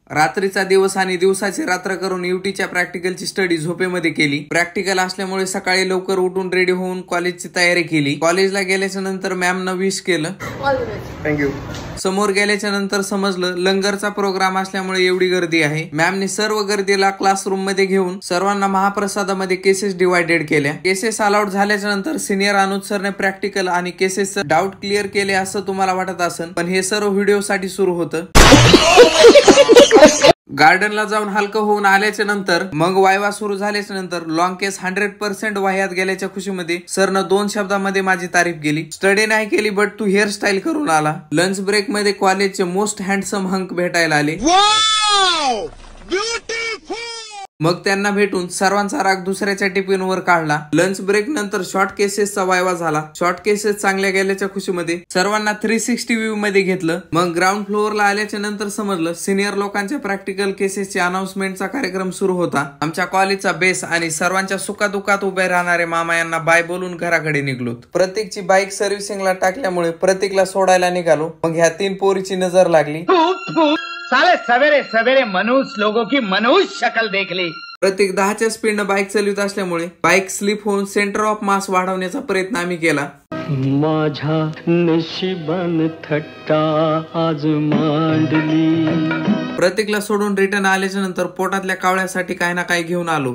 रात्रीचा दिवस आणि दिवसाची रात्र करून युटीच्या प्रॅक्टिकलची स्टडी झोपेमध्ये केली। प्रॅक्टिकल असल्यामुळे सकाळी लवकर उठून रेडी होऊन कॉलेजची तयारी केली। कॉलेजला गेल्याच्या नंतर मॅमनं विश केलं, थँक्यू। समोर गेल्याच्या नंतर समजलं लंगरचा प्रोग्राम असल्यामुळे एवढी गर्दी आहे। मॅमने सर्व गर्दीला क्लासरूम मध्ये घेऊन सर्वांना महाप्रसादामध्ये केसेस डिवायडेड केल्या। केसेस अलाउड झाल्याच्या नंतर सिनियर अनुज सरने प्रॅक्टिकल आणि केसेस डाऊट क्लिअर केले असं तुम्हाला वाटत असेल, पण हे सर्व व्हिडिओ साठी सुरू होतं। गार्डनला जाऊन हलकं होऊन आल्याच्या नंतर मग वायवा सुरू झाल्याच्या नंतर लॉंग केस 100% वाह्यात गेल्याच्या खुशीमध्ये सरनं 2 शब्दामध्ये माझी तारीफ केली। स्टडी नाही केली बट तू हेअरस्टाईल करून आला। लंच ब्रेक मध्ये कॉलेजचे मोस्ट हँडसम हंक भेटायला आले। मग त्यांना भेटून सर्वांचा राग दुसऱ्याच्या टिफिनवर काढला। लंच ब्रेक नंतर शॉर्ट केसेसचा वायवा झाला। शॉर्ट केसेस चांगल्या गेल्याच्या खुशीमध्ये सर्वांना 360 व्ह्यू मध्ये घेतलं। मग ग्राउंड फ्लोअरला आल्याच्या नंतर समजलं सिनियर लोकांच्या प्रॅक्टिकल केसेसची अनाउन्समेंटचा कार्यक्रम सुरू होता। आमच्या कॉलेजचा बेस आणि सर्वांच्या सुखादुखात उभे राहणारे मामा यांना बाय बोलून घराकडे निघलो। प्रत्येकची बाईक सर्व्हिसिंगला टाकल्यामुळे प्रत्येकला सोडायला निघालो। मग ह्या 3 पोरीची नजर लागली। साले सवेरे सवेरे मनुष्य लोगों की मनुष्य शक्ल देख ली। प्रत्येक 10च्या स्पीडनं बाईक चालवित असल्यामुळे बाईक स्लिप होऊन सेंटर ऑफ मास वाढवण्याचा प्रयत्न आम्ही केला। माझ्या नशिबान थट्टा आज मांडली। प्रत्येकला सोडून रिटर्न आल्याच्या नंतर पोटातल्या कावळ्यासाठी काही ना काही घेऊन आलो।